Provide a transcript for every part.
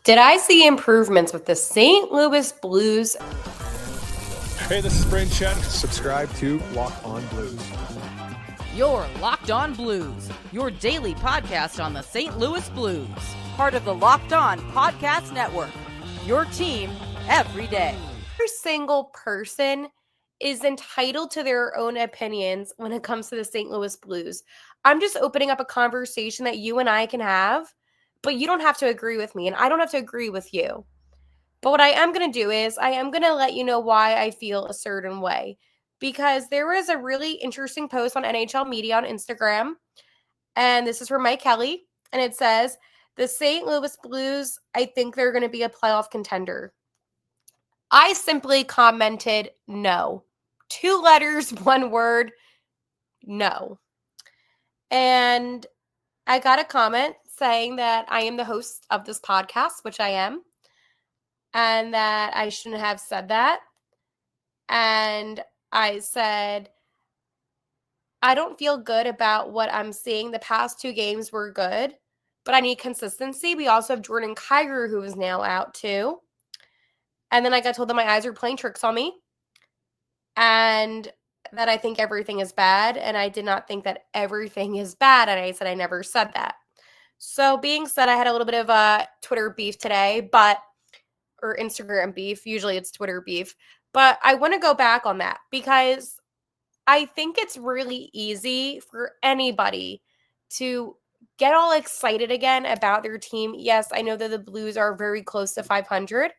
Did I see improvements with the St. Louis Blues? Hey, this is Brain Chen. Subscribe to Lock On Blues. You're Locked On Blues, your daily podcast on the St. Louis Blues. Part of the Locked On Podcast Network, your team every day. Every single person is entitled to their own opinions when it comes to the St. Louis Blues. I'm just opening up a conversation that you and I can have, but you don't have to agree with me, and I don't have to agree with you. But what I am going to do is I am going to let you know why I feel a certain way. Because there was a really interesting post on NHL Media on Instagram, and this is from Mike Kelly, and it says, the St. Louis Blues, I think they're going to be a playoff contender. I simply commented, no. 2 letters, 1 word, no. And I got a comment saying that I am the host of this podcast, which I am, and that I shouldn't have said that. And I said, I don't feel good about what I'm seeing. The past 2 games were good, but I need consistency. We also have Jordan Kyrou, who is now out too. And then I got told that my eyes are playing tricks on me and that I think everything is bad. And I did not think that everything is bad. And I said I never said that. So being said, I had a little bit of a Twitter beef today, or Instagram beef. Usually it's Twitter beef. But I want to go back on that because I think it's really easy for anybody to get all excited again about their team. Yes, I know that the Blues are very close to 500.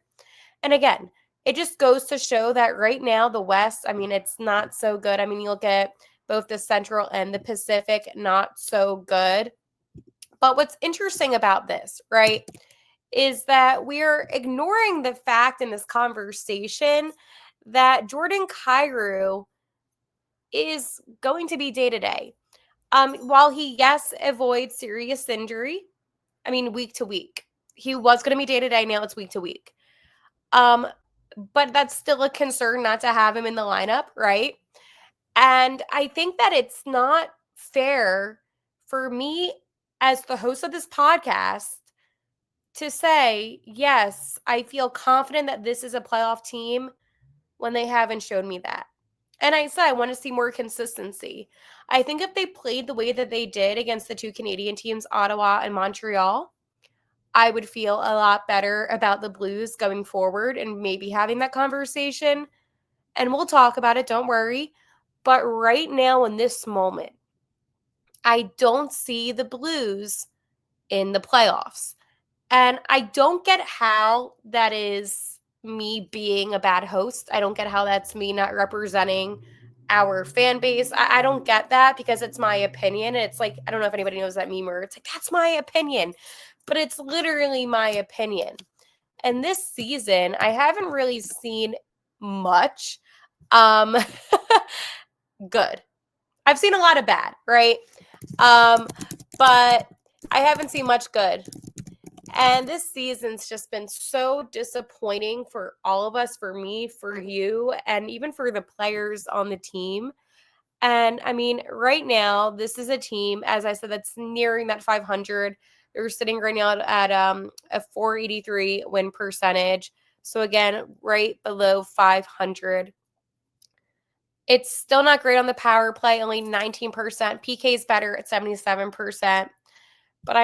And again, it just goes to show that right now, the West, it's not so good. You look at both the Central and the Pacific, not so good. But what's interesting about this, right, is that we're ignoring the fact in this conversation that Jordan Kyrou is going to be day-to-day. While he, yes, avoids serious injury, week to week. He was going to be day-to-day, now it's week to week. But that's still a concern not to have him in the lineup, right? And I think that it's not fair for me as the host of this podcast to say, yes, I feel confident that this is a playoff team when they haven't shown me that. And I said I want to see more consistency. I think if they played the way that they did against the 2 Canadian teams, Ottawa and Montreal, I would feel a lot better about the Blues going forward and maybe having that conversation. And we'll talk about it, don't worry. But right now in this moment, I don't see the Blues in the playoffs. And I don't get how that is me being a bad host. I don't get how that's me not representing our fan base. I don't get that because it's my opinion. It's like, I don't know if anybody knows that meme where it's like, that's my opinion. But it's literally my opinion. And this season, I haven't really seen much good. I've seen a lot of bad, right? But I haven't seen much good. And this season's just been so disappointing for all of us, for me, for you, and even for the players on the team. And right now, this is a team, as I said, that's nearing that 500. They're sitting right now at a 483 win percentage. So again, right below 500. It's still not great on the power play, only 19%. PK's better at 77%. But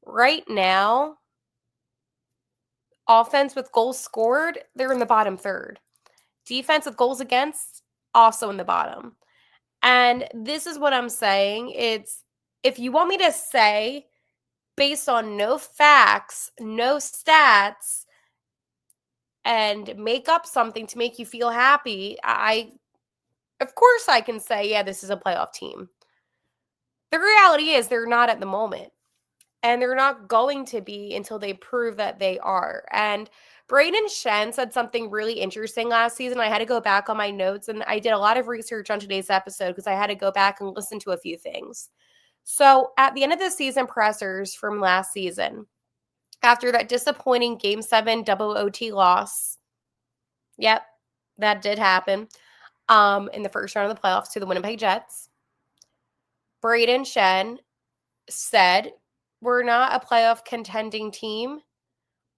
right now, offense with goals scored, they're in the bottom third. Defense with goals against, also in the bottom. And this is what I'm saying. It's, if you want me to say, based on no facts, no stats, and make up something to make you feel happy, of course I can say, yeah, this is a playoff team. The reality is they're not at the moment. And they're not going to be until they prove that they are. And Braden Shen said something really interesting last season. I had to go back on my notes, and I did a lot of research on today's episode because I had to go back and listen to a few things. So at the end of the season pressers from last season, after that disappointing Game 7 double OT loss, yep, that did happen, in the first round of the playoffs to the Winnipeg Jets, Braden Shen said, we're not a playoff contending team.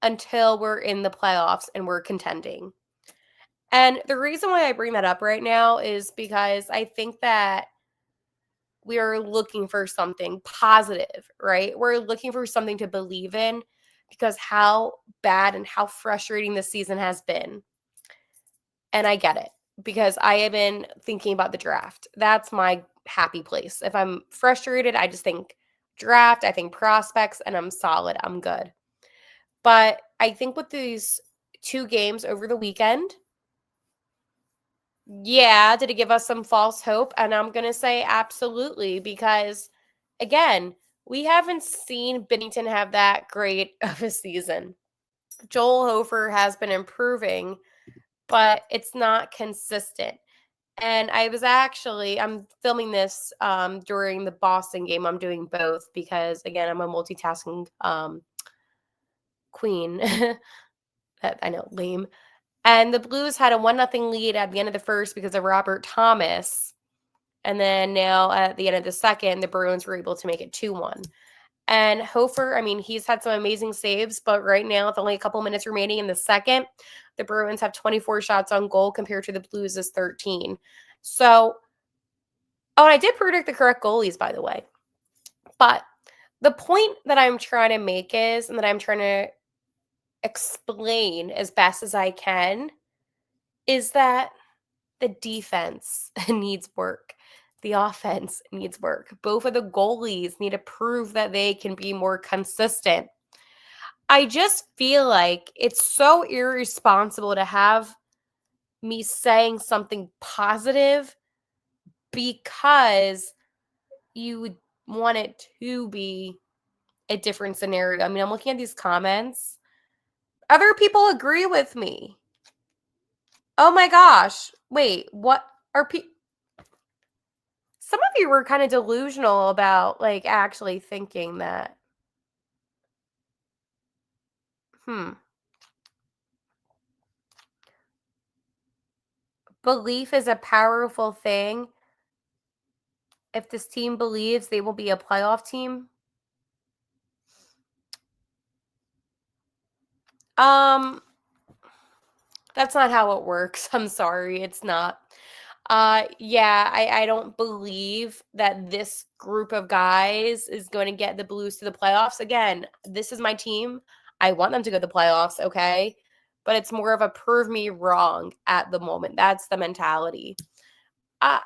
until we're in the playoffs and we're contending. And the reason why I bring that up right now is because I think that we are looking for something positive, right? We're looking for something to believe in because how bad and how frustrating this season has been. And I get it because I have been thinking about the draft. That's my happy place. If I'm frustrated, I just think draft, I think prospects, and I'm solid. I'm good. But I think with these 2 games over the weekend, yeah, did it give us some false hope? And I'm going to say absolutely because, again, we haven't seen Bennington have that great of a season. Joel Hofer has been improving, but it's not consistent. And I'm filming this during the Boston game. I'm doing both because, again, I'm a multitasking queen. That I know, lame. And the Blues had a 1-0 lead at the end of the first because of Robert Thomas. And then now at the end of the second, the Bruins were able to make it 2-1. And Hofer, I mean, he's had some amazing saves, but right now, with only a couple minutes remaining in the second, the Bruins have 24 shots on goal compared to the Blues' 13. So, oh, and I did predict the correct goalies, by the way. But the point that I'm trying to make is, and that I'm trying to explain as best as I can, is that the defense needs work. The offense needs work. Both of the goalies need to prove that they can be more consistent. I just feel like it's so irresponsible to have me saying something positive because you would want it to be a different scenario. I mean, I'm looking at these comments. Other people agree with me. Oh my gosh. Wait, what are people? Some of you were kind of delusional about like actually thinking that. Belief is a powerful thing. If this team believes they will be a playoff team. That's not how it works. I'm sorry, it's not. Yeah, I don't believe that this group of guys is going to get the Blues to the playoffs. Again, this is my team. I want them to go to the playoffs, okay? But it's more of a prove me wrong at the moment. That's the mentality. Uh,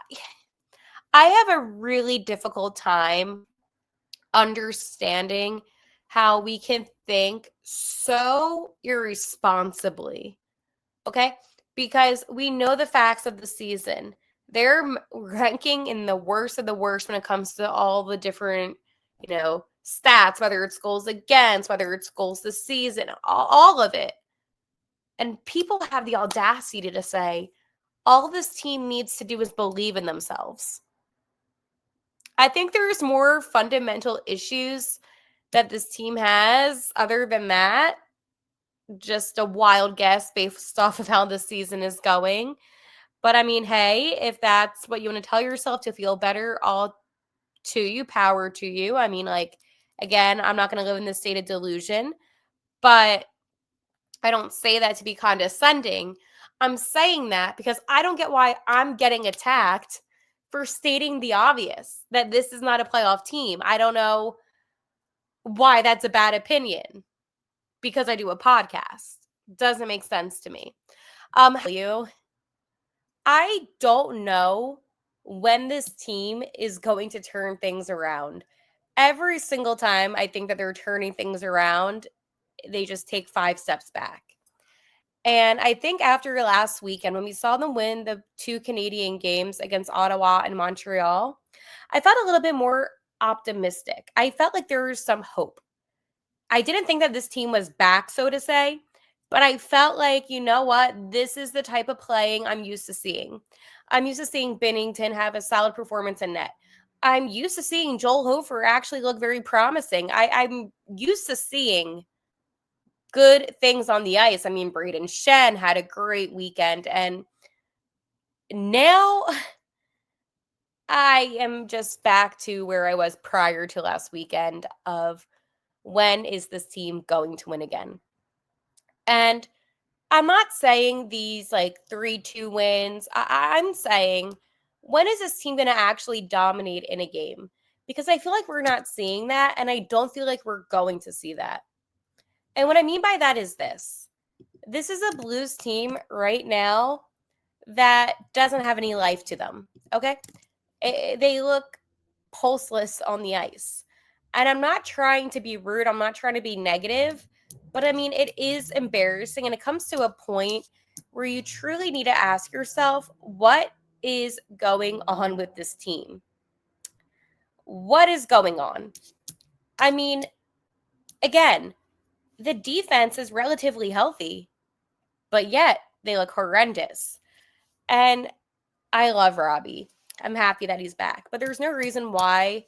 I have a really difficult time understanding how we can think so irresponsibly. Okay? Because we know the facts of the season. They're ranking in the worst of the worst when it comes to all the different, stats, whether it's goals against, whether it's goals this season, all of it. And people have the audacity to say, all this team needs to do is believe in themselves. I think there's more fundamental issues that this team has other than that. Just a wild guess based off of how the season is going. But I mean, hey, if that's what you want to tell yourself to feel better, all to you, power to you. I mean, like, again, I'm not going to live in this state of delusion, but I don't say that to be condescending. I'm saying that because I don't get why I'm getting attacked for stating the obvious that this is not a playoff team. I don't know why that's a bad opinion because I do a podcast. Doesn't make sense to me. I don't know when this team is going to turn things around. Every single time I think that they're turning things around, they just take 5 steps back. And I think after last weekend, when we saw them win the 2 Canadian games against Ottawa and Montreal, I felt a little bit more optimistic. I felt like there was some hope. I didn't think that this team was back, so to say, but I felt like, you know what? This is the type of playing I'm used to seeing. I'm used to seeing Binnington have a solid performance in net. I'm used to seeing Joel Hofer actually look very promising. I'm used to seeing good things on the ice. I mean, Braden Shen had a great weekend, and now I am just back to where I was prior to last weekend of when is this team going to win again? And I'm not saying these like 3-2 wins. I'm saying, when is this team going to actually dominate in a game? Because I feel like we're not seeing that, and I don't feel like we're going to see that. And what I mean by that is this. This is a Blues team right now that doesn't have any life to them, okay? They look pulseless on the ice. And I'm not trying to be rude, I'm not trying to be negative, but I mean, it is embarrassing. And it comes to a point where you truly need to ask yourself, what is going on with this team? What is going on? I mean, again, the defense is relatively healthy, but yet they look horrendous. And I love Robbie. I'm happy that he's back, but there's no reason why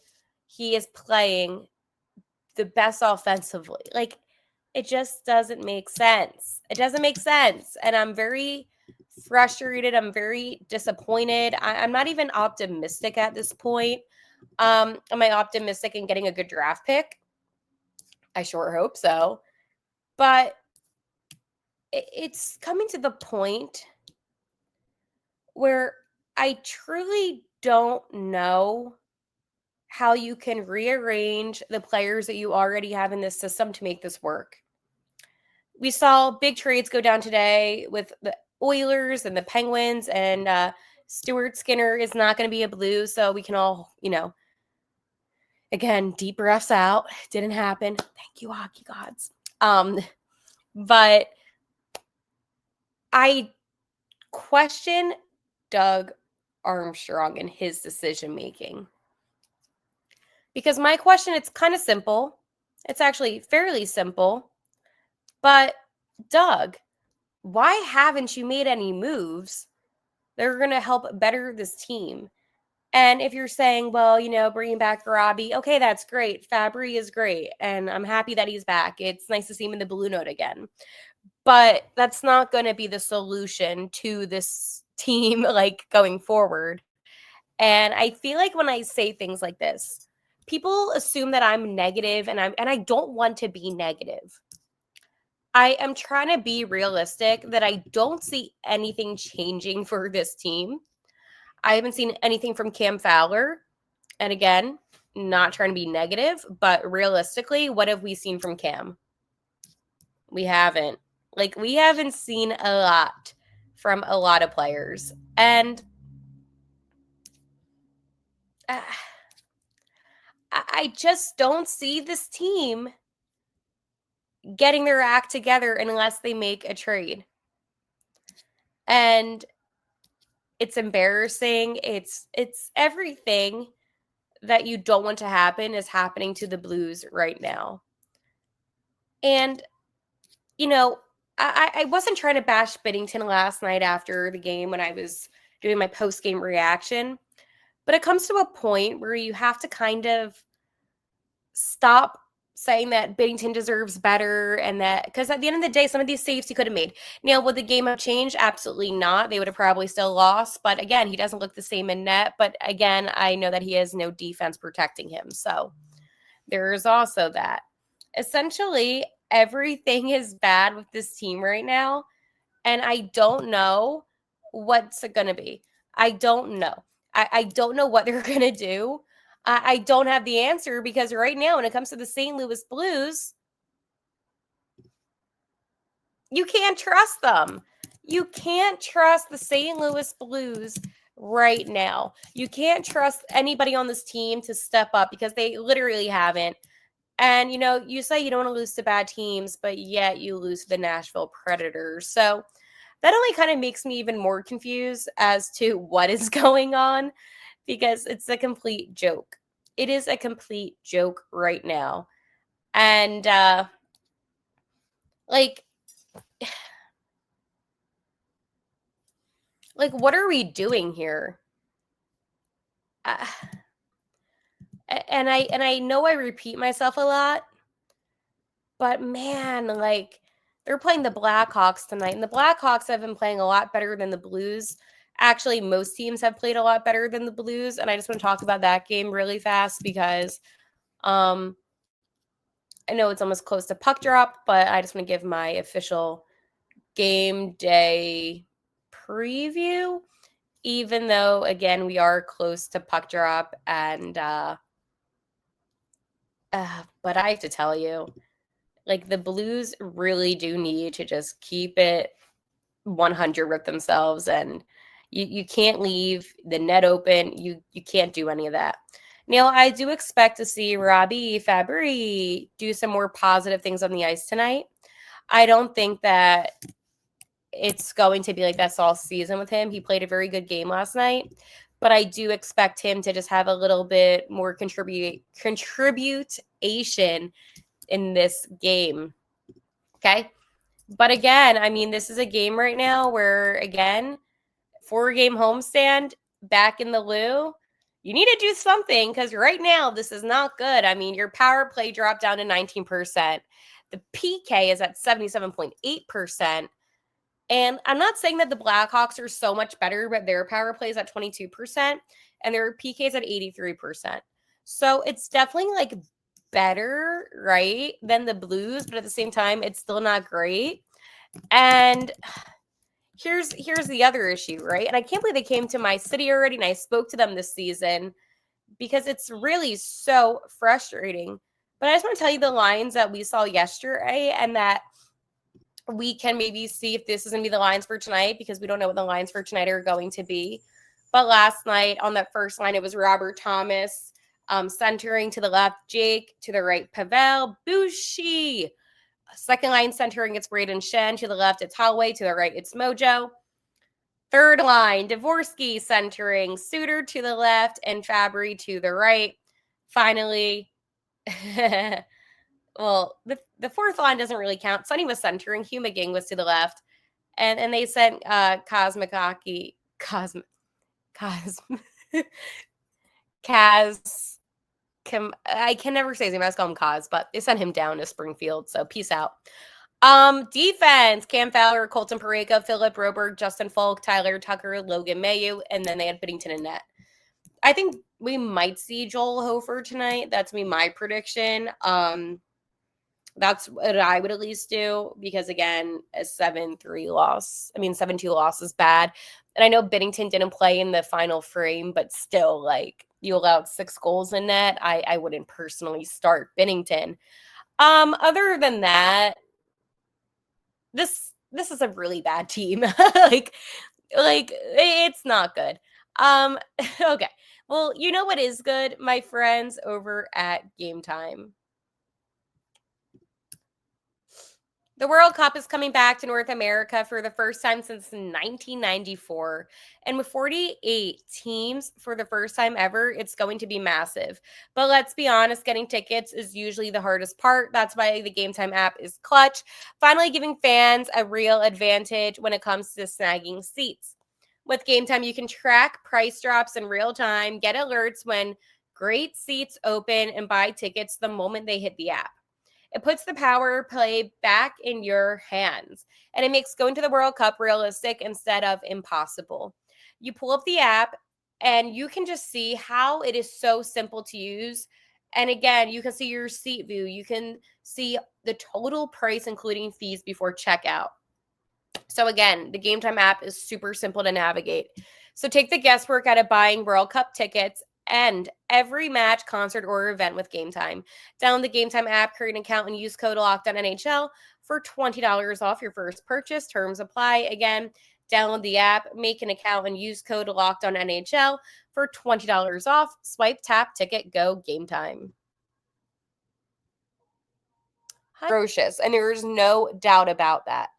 he is playing the best offensively. Like, it just doesn't make sense. It doesn't make sense. And I'm very frustrated. I'm very disappointed. I'm not even optimistic at this point. Am I optimistic in getting a good draft pick? I sure hope so. But it's coming to the point where I truly don't know how you can rearrange the players that you already have in this system to make this work. We saw big trades go down today with the Oilers and the Penguins, and Stuart Skinner is not going to be a Blue, so we can all, again, deep breaths out. Didn't happen. Thank you, hockey gods. But I question Doug Armstrong and his decision making. Because my question, it's kind of simple. It's actually fairly simple. But Doug, why haven't you made any moves that are going to help better this team? And if you're saying, well, bringing back Robbie, okay, that's great. Fabry is great. And I'm happy that he's back. It's nice to see him in the Blue Note again. But that's not going to be the solution to this team, like, going forward. And I feel like when I say things like this, people assume that I'm negative, and I don't want to be negative. I am trying to be realistic that I don't see anything changing for this team. I haven't seen anything from Cam Fowler. And again, not trying to be negative, but realistically, what have we seen from Cam? We haven't. Like, we haven't seen a lot from a lot of players. And I just don't see this team getting their act together unless they make a trade. And it's embarrassing. It's everything that you don't want to happen is happening to the Blues right now. And, I wasn't trying to bash Binnington last night after the game when I was doing my post-game reaction, but it comes to a point where you have to kind of stop saying that Binnington deserves better, and that, because at the end of the day, some of these saves he could have made. Now, would the game have changed? Absolutely not. They would have probably still lost. But again, he doesn't look the same in net. But again, I know that he has no defense protecting him. So there's also that. Essentially, everything is bad with this team right now. And I don't know what's it going to be. I don't know. I don't know what they're going to do. I don't have the answer, because right now, when it comes to the St. Louis Blues, you can't trust them. You can't trust the St. Louis Blues right now. You can't trust anybody on this team to step up, because they literally haven't. And, you say you don't want to lose to bad teams, but yet you lose to the Nashville Predators. So that only kind of makes me even more confused as to what is going on, because it's a complete joke. It is a complete joke right now. And, like, what are we doing here? And I know I repeat myself a lot, but man, like, they're playing the Blackhawks tonight, and the Blackhawks have been playing a lot better than the Blues. Actually, most teams have played a lot better than the Blues, and I just want to talk about that game really fast, because I know it's almost close to puck drop, but I just want to give my official game day preview, even though, again, we are close to puck drop. And, but I have to tell you, like, the Blues really do need to just keep it 100 with themselves, and you can't leave the net open. You can't do any of that. Neil, I do expect to see Robbie Fabry do some more positive things on the ice tonight. I don't think that it's going to be like that's all season with him. He played a very good game last night, but I do expect him to just have a little bit more contribution in this game. Okay. But again, I mean, this is a game right now where, again, 4-game homestand back in the Lou. You need to do something because right now this is not good. I mean, your power play dropped down to 19%. The PK is at 77.8%. And I'm not saying that the Blackhawks are so much better, but their power play is at 22% and their PK is at 83%. So it's definitely like better, right, than the Blues, but at the same time, it's still not great. And here's the other issue, right? And I can't believe they came to my city already, and I spoke to them this season because it's really so frustrating. But I just want to tell you the lines that we saw yesterday, and that we can maybe see if this is going to be the lines for tonight, because we don't know what the lines for tonight are going to be. But last night on that first line, it was Robert Thomas centering to the left, Jake to the right, Pavel Bushi. Second line centering, it's Braden Shen. To the left, it's Holloway. To the right, it's Mojo. Third line, Dvorsky centering, Suter to the left, and Fabry to the right. Finally, well, the fourth line doesn't really count. Sonny was centering. Hugh McGing was to the left. And they sent Kaz I can never say his name. I just call him Kaz, but they sent him down to Springfield. So peace out. Defense: Cam Fowler, Colton Parayko, Philip Broberg, Justin Falk, Tyler Tucker, Logan Mayu, and then they had Binnington in net. I think we might see Joel Hofer tonight. That's my prediction. That's what I would at least do, because again, a 7-2 loss is bad. And I know Binnington didn't play in the final frame, but still, like, you allowed 6 goals in net. I wouldn't personally start Binnington. Other than that, this is a really bad team. like it's not good. Okay. Well, you know what is good, my friends over at Gametime? The World Cup is coming back to North America for the first time since 1994. And with 48 teams for the first time ever, it's going to be massive. But let's be honest, getting tickets is usually the hardest part. That's why the Gametime app is clutch, finally giving fans a real advantage when it comes to snagging seats. With Gametime, you can track price drops in real time, get alerts when great seats open, and buy tickets the moment they hit the app. It puts the power play back in your hands, and it makes going to the World Cup realistic instead of impossible. You pull up the app, and you can just see how it is so simple to use. And again, you can see your seat view. You can see the total price, including fees before checkout. So again, the Gametime app is super simple to navigate. So take the guesswork out of buying World Cup tickets and every match, concert, or event with Gametime. Download the Gametime app, create an account, and use code LOCKEDONNHL for $20 off your first purchase. Terms apply. Again, download the app, make an account, and use code LOCKEDONNHL for $20 off. Swipe, tap, ticket, go, Gametime. Atrocious, and there's no doubt about that.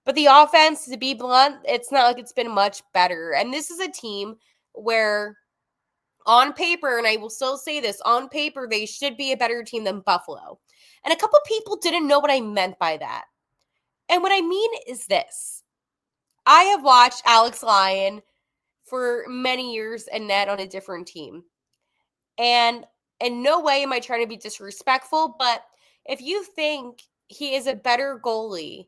But the offense, to be blunt, it's not like it's been much better. And this is a team where, on paper, and I will still say this, on paper, they should be a better team than Buffalo. And a couple people didn't know what I meant by that. And what I mean is this. I have watched Alex Lyon for many years in net on a different team. And in no way am I trying to be disrespectful, but if you think he is a better goalie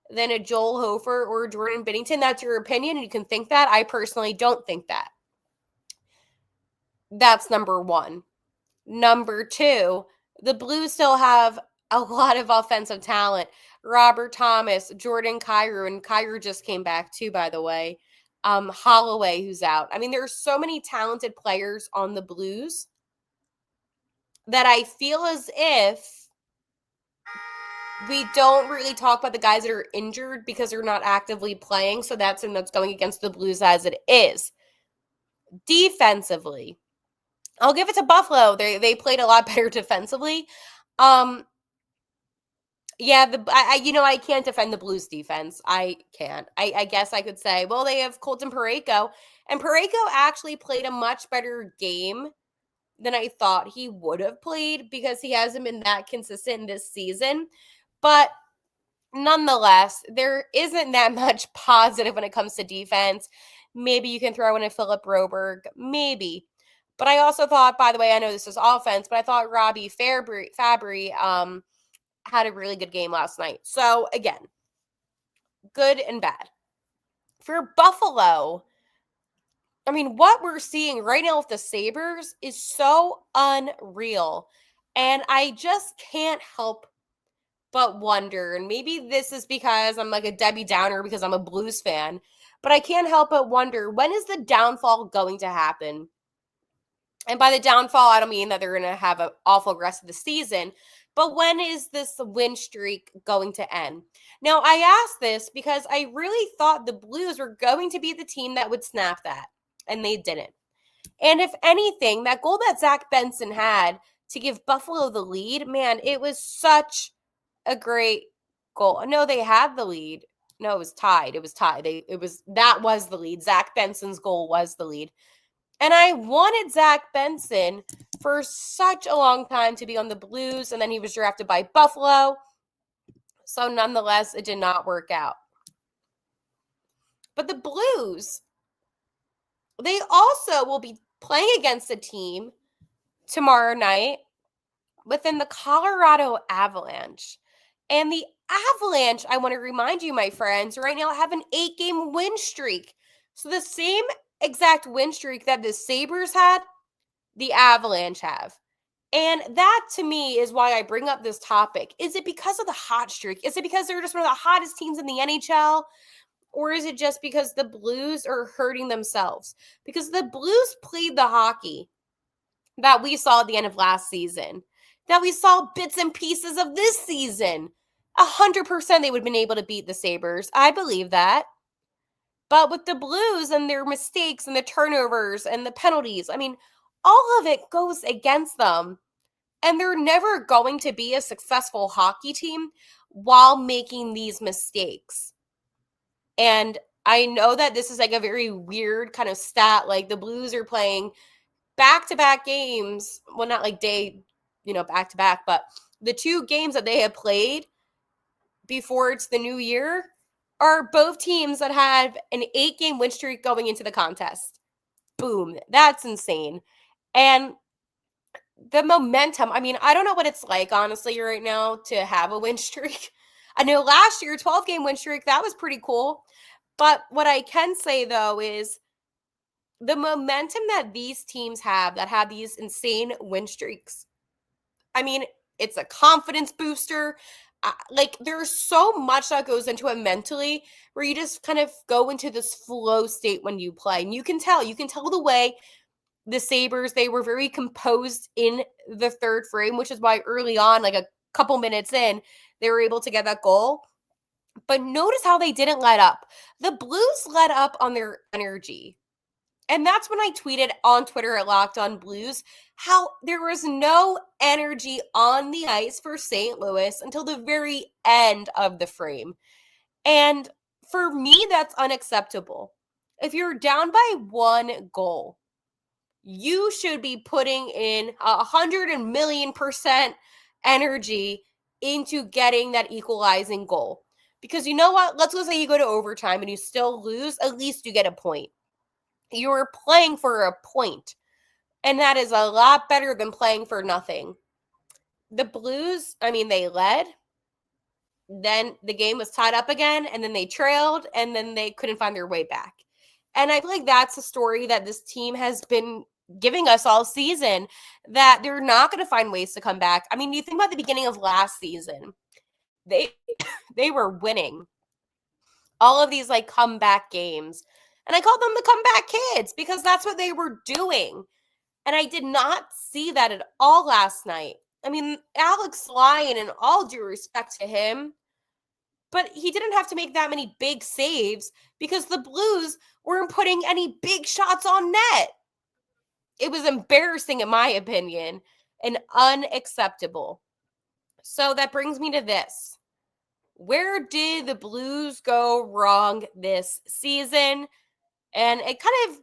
than a Joel Hofer or Jordan Binnington, that's your opinion, and you can think that. I personally don't think that. That's number one. Number two, the Blues still have a lot of offensive talent. Robert Thomas, Jordan Kyrou, and Kyrou just came back too, by the way. Holloway, who's out. I mean, there are so many talented players on the Blues that I feel as if we don't really talk about the guys that are injured because they're not actively playing. So that's going against the Blues as it is. Defensively, I'll give it to Buffalo. They played a lot better defensively. Yeah, I can't defend the Blues defense. I can't. I guess I could say, well, they have Colton Parayko, and Parayko actually played a much better game than I thought he would have played because he hasn't been that consistent this season. But nonetheless, there isn't that much positive when it comes to defense. Maybe you can throw in a Philip Broberg, maybe. But I also thought, by the way, I know this is offense, but I thought Robbie Fabry had a really good game last night. So again, good and bad. For Buffalo, I mean, what we're seeing right now with the Sabres is so unreal. And I just can't help but wonder, and maybe this is because I'm like a Debbie Downer because I'm a Blues fan, but I can't help but wonder, when is the downfall going to happen? And by the downfall, I don't mean that they're going to have an awful rest of the season, but when is this win streak going to end? Now, I asked this because I really thought the Blues were going to be the team that would snap that, and they didn't. And if anything, that goal that Zach Benson had to give Buffalo the lead, man, it was such a great goal. No, they had the lead. No, it was tied. It was tied. That was the lead. Zach Benson's goal was the lead. And I wanted Zach Benson for such a long time to be on the Blues, and then he was drafted by Buffalo. So nonetheless, it did not work out. But the Blues, they also will be playing against a team tomorrow night within the Colorado Avalanche. And the Avalanche, I want to remind you, my friends, right now have an 8-game win streak. So the same exact win streak that the Sabres had, the Avalanche have. And that, to me, is why I bring up this topic. Is it because of the hot streak? Is it because they're just one of the hottest teams in the NHL? Or is it just because the Blues are hurting themselves? Because the Blues played the hockey that we saw at the end of last season, that we saw bits and pieces of this season. 100% they would have been able to beat the Sabres. I believe that. But with the Blues and their mistakes and the turnovers and the penalties, I mean, all of it goes against them. And they're never going to be a successful hockey team while making these mistakes. And I know that this is like a very weird kind of stat. Like the Blues are playing back-to-back games. Well, not like back-to-back, but the 2 games that they have played before it's the new year are both teams that have an 8-game win streak going into the contest. Boom. That's insane. And the momentum, I mean, I don't know what it's like, honestly, right now to have a win streak. I know last year, 12-game win streak, that was pretty cool. But what I can say, though, is the momentum that these teams have that have these insane win streaks, I mean, it's a confidence booster. Like, there's so much that goes into it mentally where you just kind of go into this flow state when you play. And you can tell the way the Sabres, they were very composed in the third frame, which is why early on, like a couple minutes in, they were able to get that goal. But notice how they didn't let up. The Blues let up on their energy. And that's when I tweeted on Twitter at Locked On Blues how there was no energy on the ice for St. Louis until the very end of the frame. And for me, that's unacceptable. If you're down by 1 goal, you should be putting in 100,000,000% energy into getting that equalizing goal. Because you know what? Let's go say you go to overtime and you still lose, at least you get a point. You're playing for a point, and that is a lot better than playing for nothing. The Blues, I mean, they led, then the game was tied up again, and then they trailed, and then they couldn't find their way back. And I feel like that's a story that this team has been giving us all season that they're not going to find ways to come back. I mean, you think about the beginning of last season, they they were winning all of these like comeback games. And I called them the comeback kids because that's what they were doing. And I did not see that at all last night. I mean, Alex Lyon, in all due respect to him, but he didn't have to make that many big saves because the Blues weren't putting any big shots on net. It was embarrassing, in my opinion, and unacceptable. So that brings me to this. Where did the Blues go wrong this season? And it kind of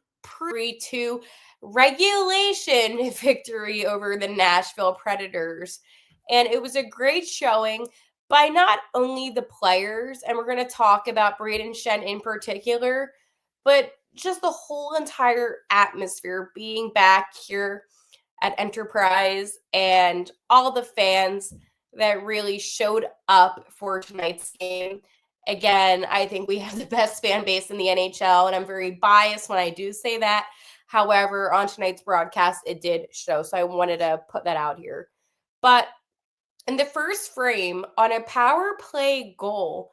to regulation victory over the Nashville Predators. And it was a great showing by not only the players, and we're going to talk about Braden Shen in particular, but just the whole entire atmosphere being back here at Enterprise and all the fans that really showed up for tonight's game. Again, I think we have the best fan base in the NHL, and I'm very biased when I do say that. However, on tonight's broadcast, it did show, so I wanted to put that out here. But in the first frame, on a power play goal,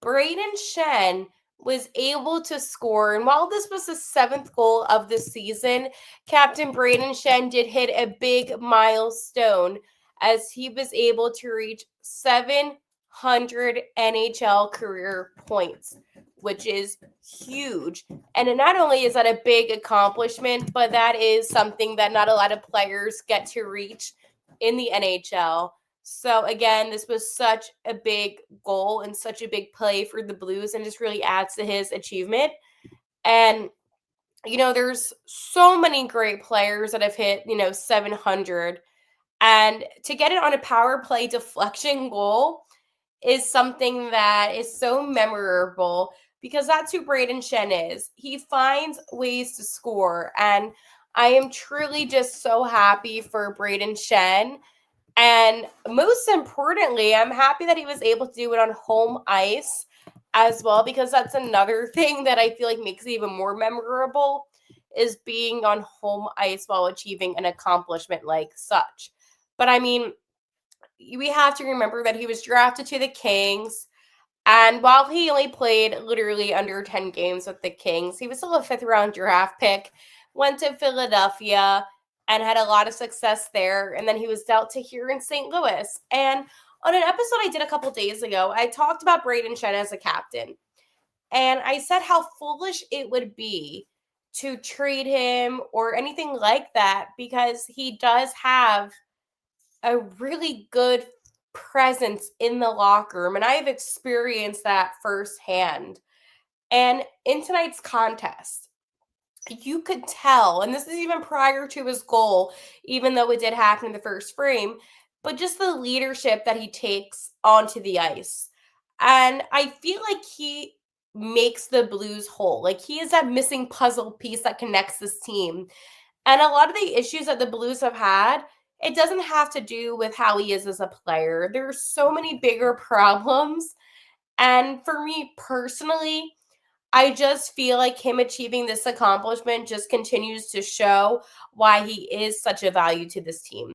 Braden Shen was able to score. And while this was the 7th goal of the season, Captain Braden Shen did hit a big milestone as he was able to reach 700 NHL career points, which is huge. And not only is that a big accomplishment, but that is something that not a lot of players get to reach in the NHL. So again, this was such a big goal and such a big play for the Blues and just really adds to his achievement. And, there's so many great players that have hit, 700. And to get it on a power play deflection goal is something that is so memorable because that's who Braden Shen is. He finds ways to score. And I am truly just so happy for Braden Shen. And most importantly, I'm happy that he was able to do it on home ice as well, because that's another thing that I feel like makes it even more memorable is being on home ice while achieving an accomplishment like such. But I mean, we have to remember that he was drafted to the Kings. And while he only played literally under 10 games with the Kings, he was still a 5th-round draft pick, went to Philadelphia, and had a lot of success there. And then he was dealt to here in St. Louis. And on an episode I did a couple days ago, I talked about Braden Shen as a captain. And I said how foolish it would be to trade him or anything like that because he does have a really good presence in the locker room. And I've experienced that firsthand. And in tonight's contest, you could tell, and this is even prior to his goal, even though it did happen in the first frame, but just the leadership that he takes onto the ice. And I feel like he makes the Blues whole. Like he is that missing puzzle piece that connects this team. And a lot of the issues that the Blues have had, it doesn't have to do with how he is as a player. There's so many bigger problems. And for me personally, I just feel like him achieving this accomplishment just continues to show why he is such a value to this team.